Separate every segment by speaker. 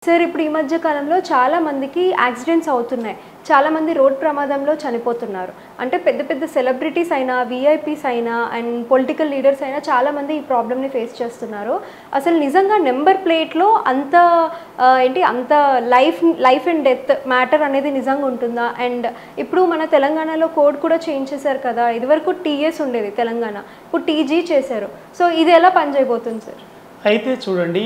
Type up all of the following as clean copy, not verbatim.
Speaker 1: Sir ఇప్పుడు ఈ మధ్య కాలంలో చాలా మందికి యాక్సిడెంట్స్ అవుతున్నాయి. చాలా మంది రోడ్ ప్రమాదంలో చనిపోతున్నారు. అంటే పెద్ద పెద్ద సెలబ్రిటీస్ అయినా, వీఐపీస్ అయినా అండ్ పొలిటికల్ లీడర్స్ అయినా చాలా మంది ఈ ప్రాబ్లమ్‌ని ఫేస్ చేస్తున్నారు. అసలు నిజంగా నెంబర్ ప్లేట్‌లో అంత అంత లైఫ్ అండ్ డెత్ మ్యాటర్ అనేది నిజంగా ఉంటుందా? అండ్ ఇప్పుడు మన తెలంగాణలో కోడ్ కూడా చేంజ్ చేశారు కదా! ఇదివరకు టీఎస్ ఉండేది తెలంగాణ. ఇప్పుడు టీజీ చేశారు. సో ఇది ఎలా పనిచేయబోతుంది సార్?
Speaker 2: అయితే చూడండి,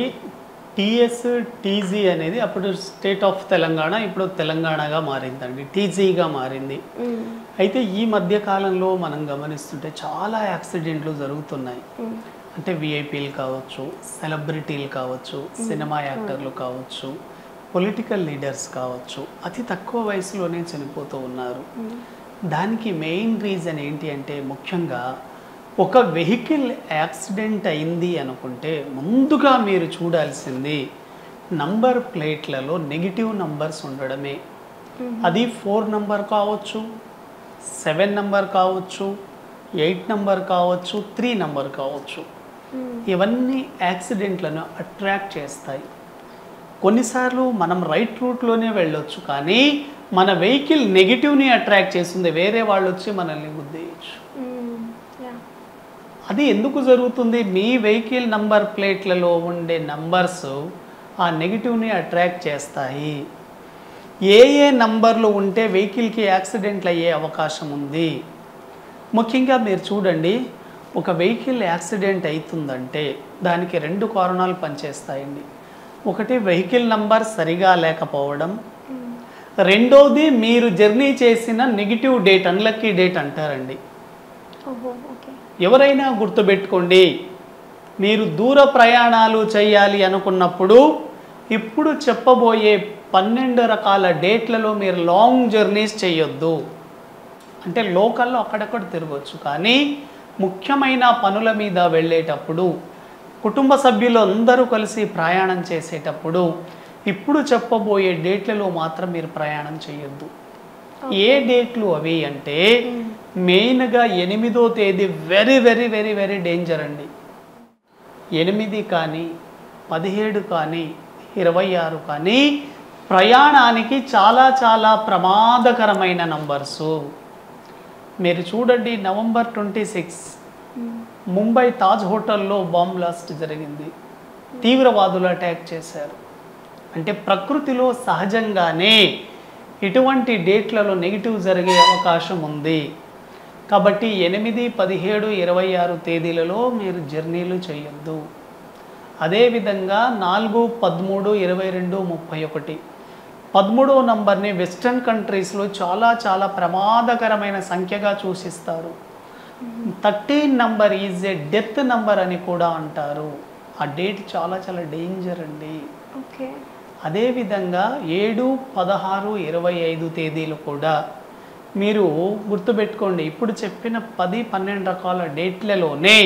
Speaker 2: టీఎస్ టీజీ అనేది అప్పుడు స్టేట్ ఆఫ్ తెలంగాణ, ఇప్పుడు తెలంగాణగా మారిందండి, టీజీగా మారింది. అయితే ఈ మధ్య కాలంలో మనం గమనిస్తుంటే చాలా యాక్సిడెంట్లు జరుగుతున్నాయి. అంటే విఐపీలు కావచ్చు, సెలబ్రిటీలు కావచ్చు, సినిమా యాక్టర్లు కావచ్చు, పొలిటికల్ లీడర్స్ కావచ్చు, అతి తక్కువ వయసులోనే చనిపోతూ ఉన్నారు. దానికి మెయిన్ రీజన్ ఏంటి అంటే, ముఖ్యంగా ఒక వెహికల్ యాక్సిడెంట్ అయింది అనుకుంటే ముందుగా మీరు చూడాల్సింది నంబర్ ప్లేట్లలో నెగిటివ్ నంబర్స్ ఉండడమే. అది 4 నంబర్ కావచ్చు, 7 నంబర్ కావచ్చు, 8 నంబర్ కావచ్చు, 3 నంబర్ కావచ్చు. ఇవన్నీ యాక్సిడెంట్లను అట్రాక్ట్ చేస్తాయి. కొన్నిసార్లు మనం రైట్ రూట్లోనే వెళ్ళొచ్చు, కానీ మన వెహికల్ నెగిటివ్ని అట్రాక్ట్ చేస్తుంది, వేరే వాళ్ళు వచ్చి మనల్ని గుద్దేయచ్చు. అది ఎందుకు జరుగుతుంది? మీ వెహికల్ నంబర్ ప్లేట్లలో ఉండే నంబర్స్ ఆ నెగిటివ్ని అట్రాక్ట్ చేస్తాయి. ఏ నంబర్లు ఉంటే వెహికల్కి యాక్సిడెంట్లు అయ్యే అవకాశం ఉంది? ముఖ్యంగా మీరు చూడండి, ఒక వెహికల్ యాక్సిడెంట్ అవుతుందంటే దానికి 2 కారణాలు పనిచేస్తాయండి. ఒకటి వెహికల్ నంబర్ సరిగా లేకపోవడం, రెండోది మీరు జర్నీ చేసిన నెగిటివ్ డేట్, అన్లక్కీ డేట్ అంటారండి. ఎవరైనా గుర్తుపెట్టుకోండి, మీరు దూర ప్రయాణాలు చేయాలి అనుకున్నప్పుడు ఇప్పుడు చెప్పబోయే 12 రకాల డేట్లలో మీరు లాంగ్ జర్నీస్ చేయొద్దు. అంటే లోకల్లో అక్కడక్కడ తిరగవచ్చు, కానీ ముఖ్యమైన పనుల మీద వెళ్ళేటప్పుడు, కుటుంబ సభ్యులు అందరూ కలిసి ప్రయాణం చేసేటప్పుడు ఇప్పుడు చెప్పబోయే డేట్లలో మాత్రం మీరు ప్రయాణం చేయొద్దు. ఏ డేట్లు అవి అంటే, మెయిన్గా 8వ తేదీ very very very very danger అండి. 8 కానీ, 17 కానీ, 26 కానీ ప్రయాణానికి చాలా చాలా ప్రమాదకరమైన నంబర్సు. మీరు చూడండి, నవంబర్ 26 ముంబై తాజ్ హోటల్లో బాంబ్ బ్లాస్ట్ జరిగింది. తీవ్రవాదులు అటాక్ చేశారు. అంటే ప్రకృతిలో సహజంగానే ఇటువంటి డేట్లలో నెగిటివ్ జరిగే అవకాశం ఉంది. కాబట్టి 8, 17, 26 తేదీలలో మీరు జర్నీలు చేయొద్దు. అదేవిధంగా 4, 13, 22, 31 13వ నంబర్ని వెస్టర్న్ కంట్రీస్లో చాలా చాలా ప్రమాదకరమైన సంఖ్యగా సూచిస్తారు. 13 number is a death number అని కూడా అంటారు. ఆ డేట్ చాలా చాలా డేంజర్ అండి. అదేవిధంగా 7, 16, 25 తేదీలు కూడా మీరు గుర్తుపెట్టుకోండి. ఇప్పుడు చెప్పిన 10, 12 రకాల డేట్లలోనే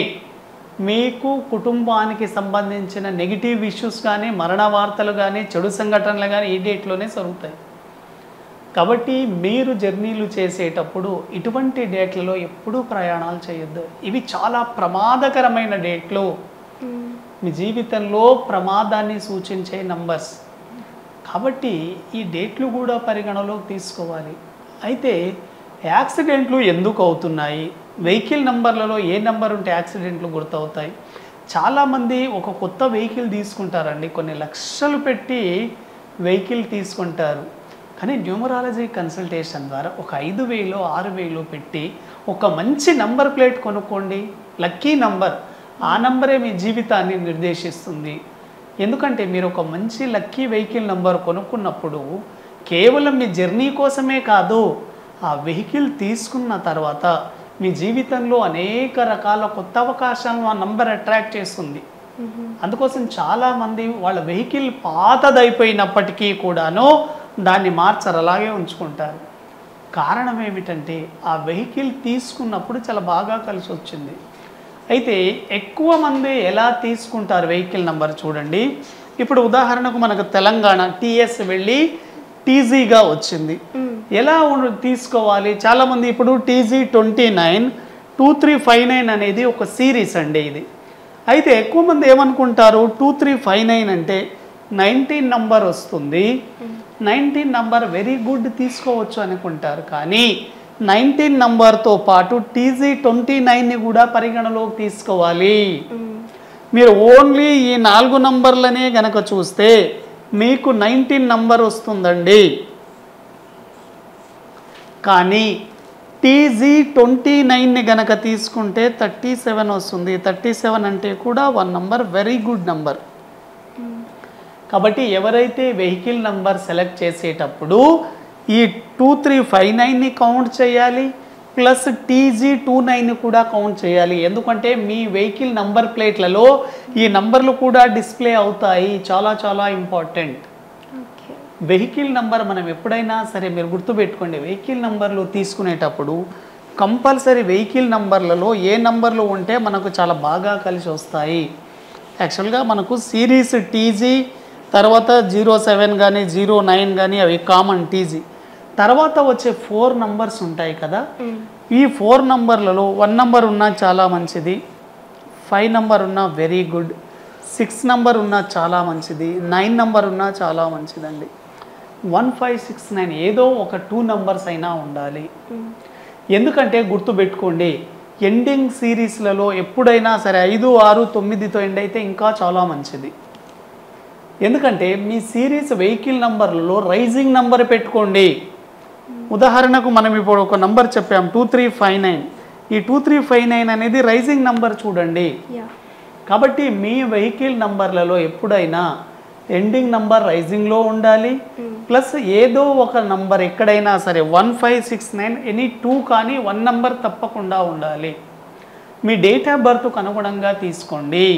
Speaker 2: మీకు కుటుంబానికి సంబంధించిన నెగిటివ్ ఇష్యూస్ కానీ, మరణ వార్తలు కానీ, చెడు సంఘటనలు కానీ ఈ డేట్లోనే జరుగుతాయి. కాబట్టి మీరు జర్నీలు చేసేటప్పుడు ఇటువంటి డేట్లలో ఎప్పుడూ ప్రయాణాలు చేయొద్దు. ఇవి చాలా ప్రమాదకరమైన డేట్లు, మీ జీవితంలో ప్రమాదాన్ని సూచించే నంబర్స్. కాబట్టి ఈ డేట్లు కూడా పరిగణలోకి తీసుకోవాలి. అయితే యాక్సిడెంట్లు ఎందుకు అవుతున్నాయి? వెహికల్ నంబర్లలో ఏ నంబర్ ఉంటే యాక్సిడెంట్లు గుర్తవుతాయి? చాలామంది ఒక కొత్త వెహికల్ తీసుకుంటారండి, కొన్ని లక్షలు పెట్టి వెహికల్ తీసుకుంటారు. కానీ న్యూమరాలజీ కన్సల్టేషన్ ద్వారా ఒక 5,000, 6,000 పెట్టి ఒక మంచి నంబర్ ప్లేట్ కొనుక్కోండి, లక్కీ నంబర్. ఆ నంబరే మీ జీవితాన్ని నిర్దేశిస్తుంది. ఎందుకంటే మీరు ఒక మంచి లక్కీ వెహికల్ నంబర్ కొనుక్కున్నప్పుడు కేవలం మీ జర్నీ కోసమే కాదు, ఆ వెహికల్ తీసుకున్న తర్వాత మీ జీవితంలో అనేక రకాల కొత్త అవకాశాలను ఆ నంబర్ అట్రాక్ట్ చేస్తుంది. అందుకోసం చాలామంది వాళ్ళ వెహికల్ పాతదైపోయినప్పటికీ కూడాను దాన్ని మార్చరు, అలాగే ఉంచుకుంటారు. కారణం ఏమిటంటే ఆ వెహికల్ తీసుకున్నప్పుడు చాలా బాగా కలిసి వచ్చింది. అయితే ఎక్కువ మంది ఎలా తీసుకుంటారు వెహికల్ నంబర్ చూడండి. ఇప్పుడు ఉదాహరణకు మనకు తెలంగాణ టీఎస్ వెళ్ళి టీజీగా వచ్చింది. ఎలా తీసుకోవాలి? చాలామంది ఇప్పుడు టీజీ 29, 2359 అనేది ఒక సిరీస్ అండి ఇది. అయితే ఎక్కువ మంది ఏమనుకుంటారు, 2359 అంటే 19 నంబర్ వస్తుంది. 19 నంబర్ వెరీ గుడ్ తీసుకోవచ్చు అనుకుంటారు, కానీ 19 నంబర్తో పాటు TG29ని కూడా పరిగణలోకి తీసుకోవాలి. మీరు ఓన్లీ ఈ 4 నంబర్లనే గనక చూస్తే మీకు 19 నంబర్ వస్తుందండి. కానీ TG29ని గనక తీసుకుంటే 37 వస్తుంది. 37 అంటే కూడా 1 నంబర్ వెరీ గుడ్ నంబర్. కాబట్టి ఎవరైతే వెహికల్ నంబర్ సెలెక్ట్ చేసేటప్పుడు ఈ 2359ని కౌంట్ చేయాలి, ప్లస్ TG29ని కూడా కౌంట్ చేయాలి. ఎందుకంటే మీ వెహికల్ నంబర్ ప్లేట్లలో ఈ నంబర్లు కూడా డిస్ప్లే అవుతాయి. చాలా చాలా ఇంపార్టెంట్. వెహికల్ నంబర్ మనం ఎప్పుడైనా సరే మీరు గుర్తుపెట్టుకోండి, వెహికల్ నంబర్లు తీసుకునేటప్పుడు కంపల్సరీ వెహికల్ నంబర్లలో ఏ నంబర్లు ఉంటే మనకు చాలా బాగా కలిసి వస్తాయి. యాక్చువల్గా మనకు సిరీస్ TG, తర్వాత 07 కానీ 09 కానీ అవి కామన్ TG. తర్వాత వచ్చే 4 నంబర్స్ ఉంటాయి కదా, ఈ 4 నంబర్లలో 1 నంబర్ ఉన్నా చాలా మంచిది, 5 నంబర్ ఉన్నా వెరీ గుడ్, 6 నంబర్ ఉన్నా చాలా మంచిది, 9 నంబర్ ఉన్నా చాలా మంచిదండి. 1569 ఏదో ఒక 2 నంబర్స్ అయినా ఉండాలి. ఎందుకంటే గుర్తుపెట్టుకోండి, ఎండింగ్ సిరీస్లలో ఎప్పుడైనా సరే 5, 6, 9తో ఎండ్ అయితే ఇంకా చాలా మంచిది. ఎందుకంటే మీ సిరీస్ వెహికల్ నంబర్లలో రైజింగ్ నంబర్ పెట్టుకోండి. ఉదాహరణకు మనం ఇప్పుడు ఒక నంబర్ చెప్పాం 2359. ఈ 2359 అనేది రైజింగ్ నంబర్ చూడండి. కాబట్టి మీ వెహికల్ నంబర్లలో ఎప్పుడైనా ఎండింగ్ నంబర్ రైజింగ్లో ఉండాలి, ప్లస్ ఏదో ఒక నంబర్ ఎక్కడైనా సరే 1569 ఎనీ 2 కానీ 1 నంబర్ తప్పకుండా ఉండాలి. మీ డేట్ ఆఫ్ బర్త్కు అనుగుణంగా తీసుకోండి.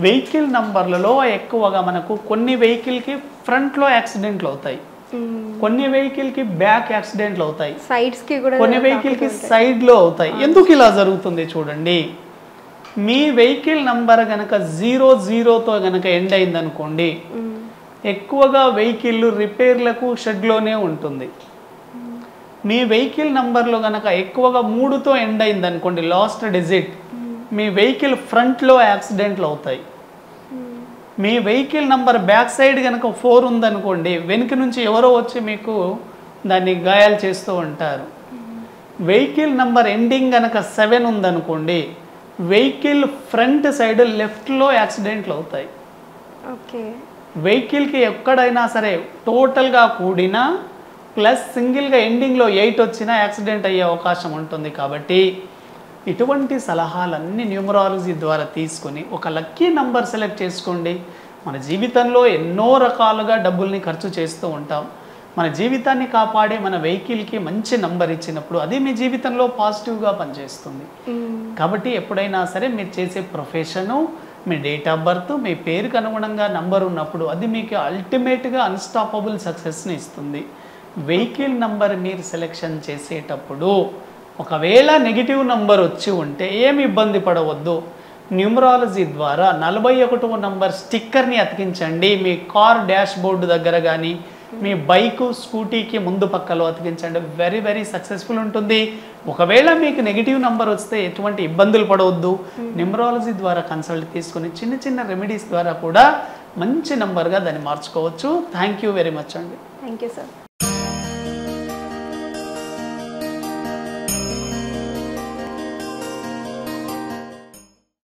Speaker 2: వెహికల్ నంబర్లలో ఎక్కువగా మనకు కొన్ని వెహికల్కి ఫ్రంట్లో యాక్సిడెంట్లు అవుతాయి, కొన్ని వెహికల్కి బ్యాక్ యాక్సిడెంట్లు అవుతాయి, కొన్ని వెహికల్కి సైడ్లో అవుతాయి. ఎందుకు ఇలా జరుగుతుంది చూడండి. మీ వెహికల్ నంబర్ కనుక 00తో కనుక ఎండ్ అయింది అనుకోండి, ఎక్కువగా వెహికల్ రిపేర్లకు షెడ్లోనే ఉంటుంది. మీ వెహికల్ నంబర్లో కనుక ఎక్కువగా 3తో ఎండ్ అయింది అనుకోండి, లాస్ట్ డిజిట్, మీ వెహికల్ ఫ్రంట్లో యాక్సిడెంట్లు అవుతాయి. మీ వెహికల్ నంబర్ బ్యాక్ సైడ్ కనుక 4 ఉందనుకోండి, వెనుక నుంచి ఎవరో వచ్చి మీకు దాన్ని గాయాలు చేస్తూ ఉంటారు. వెహికల్ నంబర్ ఎండింగ్ కనుక 7 ఉందనుకోండి, వెహికల్ ఫ్రంట్ సైడ్ లెఫ్ట్లో యాక్సిడెంట్లు అవుతాయి. వెహికల్కి ఎక్కడైనా సరే టోటల్గా కూడినా ప్లస్ సింగిల్గా ఎండింగ్లో 8 వచ్చినా యాక్సిడెంట్ అయ్యే అవకాశం ఉంటుంది. కాబట్టి ఇటువంటి సలహాలన్నీ న్యూమరాలజీ ద్వారా తీసుకొని ఒక లక్కీ నంబర్ సెలెక్ట్ చేసుకోండి. మన జీవితంలో ఎన్నో రకాలుగా డబ్బుల్ని ఖర్చు చేస్తూ ఉంటాం. మన జీవితాన్ని కాపాడే మన వెహికల్కి మంచి నంబర్ ఇచ్చినప్పుడు అది మీ జీవితంలో పాజిటివ్గా పనిచేస్తుంది. కాబట్టి ఎప్పుడైనా సరే మీరు చేసే ప్రొఫెషను, మీ డేట్ ఆఫ్ బర్త్, మీ పేరుకు అనుగుణంగా నంబర్ ఉన్నప్పుడు అది మీకు అల్టిమేట్గా అన్స్టాపబుల్ సక్సెస్ని ఇస్తుంది. వెహికల్ నంబర్ మీరు సెలెక్షన్ చేసేటప్పుడు ఒకవేళ నెగిటివ్ నంబర్ వచ్చి ఉంటే ఏమి ఇబ్బంది పడవద్దు. న్యూమరాలజీ ద్వారా 41వ నంబర్ స్టిక్కర్ని అతికించండి. మీ కార్ డాష్ బోర్డు దగ్గర కానీ మీ బైకు స్కూటీకి ముందు పక్కలో అతికించండి. వెరీ వెరీ సక్సెస్ఫుల్ ఉంటుంది. ఒకవేళ మీకు నెగిటివ్ నంబర్ వస్తే ఎటువంటి ఇబ్బందులు పడవద్దు. న్యూమరాలజీ ద్వారా కన్సల్ట్ తీసుకుని చిన్న చిన్న రెమెడీస్ ద్వారా కూడా మంచి నంబర్గా దాన్ని మార్చుకోవచ్చు. థ్యాంక్ యూ వెరీ మచ్ అండి.
Speaker 1: Thank you sir.